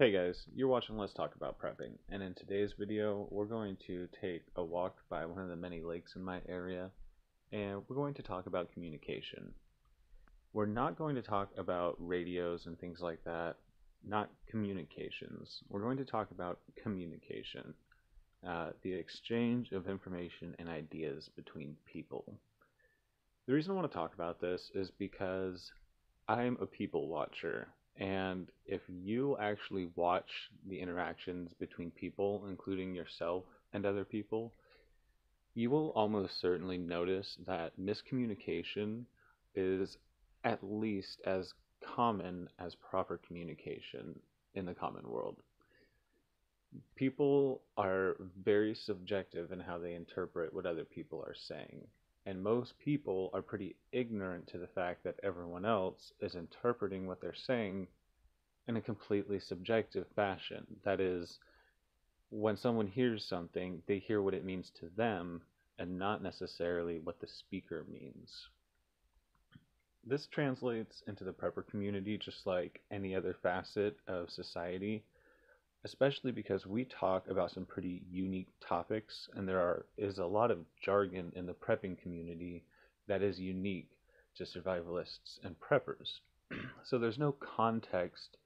Hey guys, you're watching Let's Talk About Prepping, and in today's video, we're going to take a walk by one of the many lakes in my area, and we're going to talk about communication. We're not going to talk about radios and things like that, not communications. We're going to talk about communication, the exchange of information and ideas between people. The reason I want to talk about this is because I'm a people watcher. And if you actually watch the interactions between people, including yourself and other people, you will almost certainly notice that miscommunication is at least as common as proper communication in the common world. People are very subjective in how they interpret what other people are saying. And most people are pretty ignorant to the fact that everyone else is interpreting what they're saying in a completely subjective fashion. That is, when someone hears something, they hear what it means to them and not necessarily what the speaker means. This translates into the prepper community just like any other facet of society, especially because we talk about some pretty unique topics, and is a lot of jargon in the prepping community that is unique to survivalists and preppers. So there's no context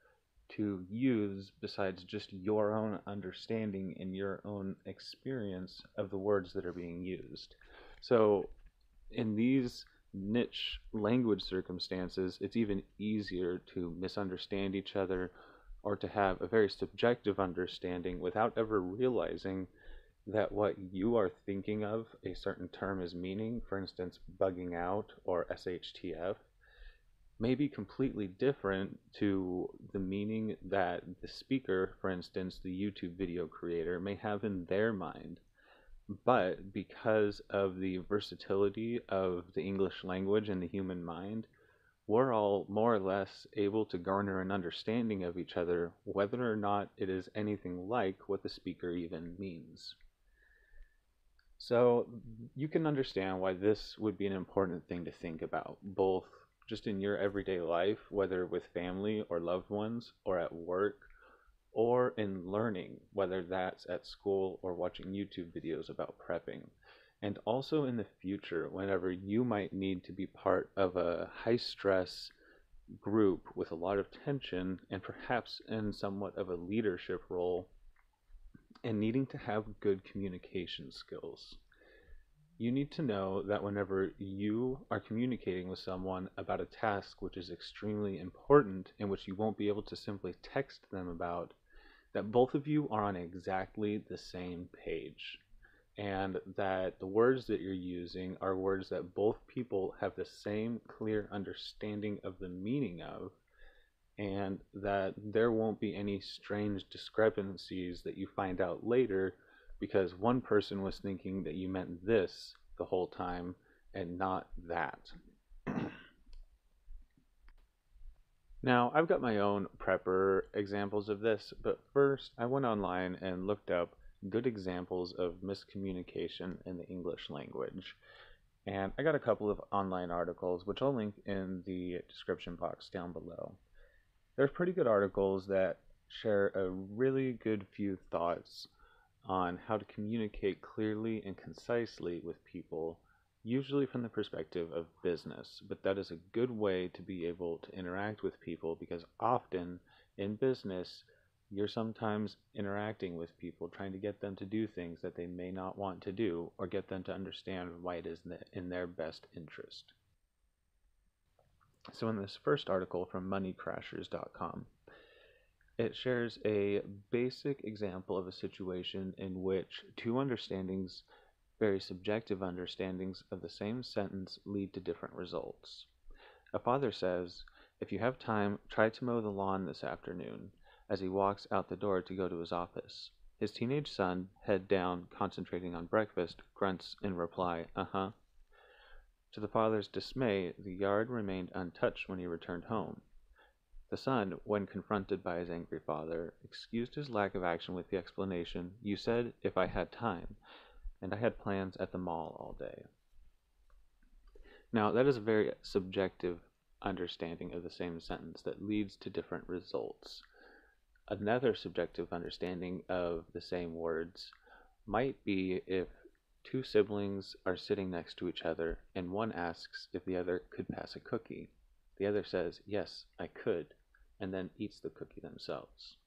to use besides just your own understanding and your own experience of the words that are being used. So in these niche language circumstances, it's even easier to misunderstand each other or to have a very subjective understanding without ever realizing that what you are thinking of a certain term as meaning, for instance, bugging out or SHTF, may be completely different to the meaning that the speaker, for instance, the YouTube video creator, may have in their mind. But because of the versatility of the English language and the human mind, we're all more or less able to garner an understanding of each other, whether or not it is anything like what the speaker even means. So you can understand why this would be an important thing to think about, both just in your everyday life, whether with family or loved ones, or at work, or in learning, whether that's at school or watching YouTube videos about prepping. And also in the future, whenever you might need to be part of a high stress group with a lot of tension and perhaps in somewhat of a leadership role and needing to have good communication skills. You need to know that whenever you are communicating with someone about a task which is extremely important and which you won't be able to simply text them about, that both of you are on exactly the same page, and that the words that you're using are words that both people have the same clear understanding of the meaning of, and that there won't be any strange discrepancies that you find out later because one person was thinking that you meant this the whole time and not that. Now, I've got my own prepper examples of this, but first I went online and looked up good examples of miscommunication in the English language. And I got a couple of online articles, which I'll link in the description box down below. There's pretty good articles that share a really good few thoughts on how to communicate clearly and concisely with people, usually from the perspective of business. But that is a good way to be able to interact with people, because often in business, you're sometimes interacting with people, trying to get them to do things that they may not want to do, or get them to understand why it is in their best interest. So in this first article from moneycrashers.com, it shares a basic example of a situation in which two understandings, very subjective understandings of the same sentence, lead to different results. A father says, "If you have time, try to mow the lawn this afternoon," as he walks out the door to go to his office. His teenage son, head down, concentrating on breakfast, grunts in reply, "Uh-huh." To the father's dismay, the yard remained untouched when he returned home. The son, when confronted by his angry father, excused his lack of action with the explanation, "You said if I had time, and I had plans at the mall all day." Now, that is a very subjective understanding of the same sentence that leads to different results. Another subjective understanding of the same words might be if two siblings are sitting next to each other and one asks if the other could pass a cookie. The other says, "Yes, I could," and then eats the cookie themselves.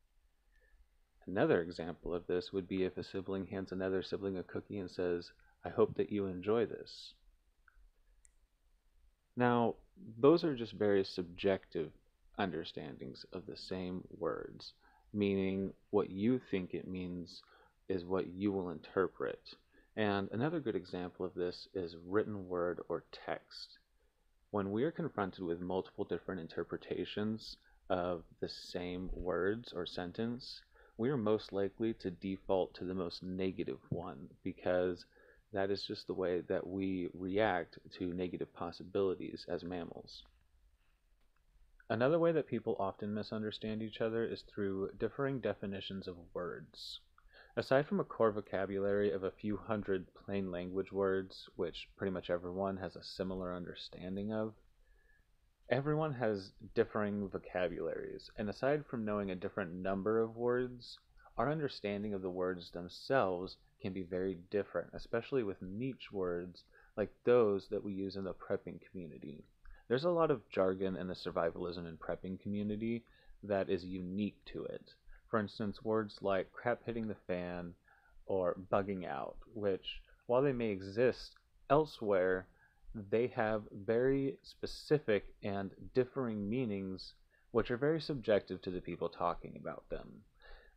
Another example of this would be if a sibling hands another sibling a cookie and says, "I hope that you enjoy this." Now, those are just very subjective understandings of the same words, meaning what you think it means is what you will interpret. And another good example of this is written word or text. When we are confronted with multiple different interpretations of the same words or sentence, we are most likely to default to the most negative one because that is just the way that we react to negative possibilities as mammals. Another way that people often misunderstand each other is through differing definitions of words. Aside from a core vocabulary of a few hundred plain language words, which pretty much everyone has a similar understanding of, everyone has differing vocabularies, and aside from knowing a different number of words, our understanding of the words themselves can be very different, especially with niche words like those that we use in the prepping community. There's a lot of jargon in the survivalism and prepping community that is unique to it. For instance, words like crap hitting the fan or bugging out, which, while they may exist elsewhere, they have very specific and differing meanings, which are very subjective to the people talking about them.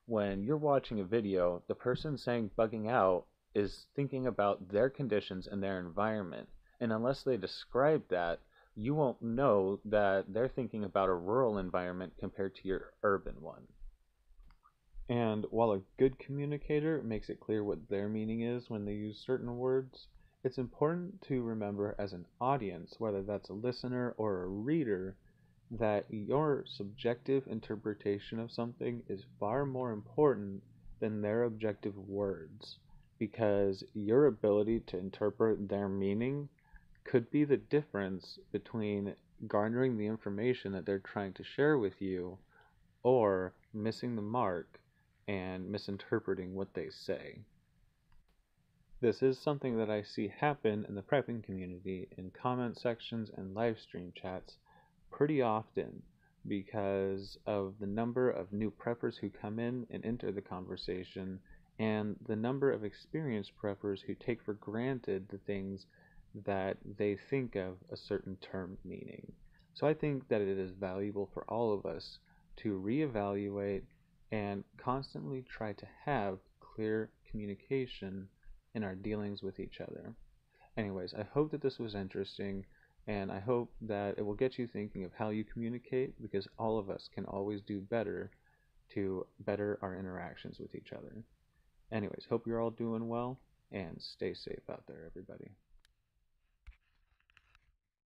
When you're watching a video, the person saying bugging out is thinking about their conditions and their environment, and unless they describe that, you won't know that they're thinking about a rural environment compared to your urban one. And while a good communicator makes it clear what their meaning is when they use certain words, it's important to remember as an audience, whether that's a listener or a reader, that your subjective interpretation of something is far more important than their objective words, because your ability to interpret their meaning could be the difference between garnering the information that they're trying to share with you or missing the mark and misinterpreting what they say. This is something that I see happen in the prepping community in comment sections and live stream chats pretty often because of the number of new preppers who come in and enter the conversation and the number of experienced preppers who take for granted the things that they think of a certain term meaning. So I think that it is valuable for all of us to reevaluate and constantly try to have clear communication in our dealings with each other. Anyways, I hope that this was interesting, and I hope that it will get you thinking of how you communicate because all of us can always do better to better our interactions with each other. Anyways, hope you're all doing well, and stay safe out there, everybody.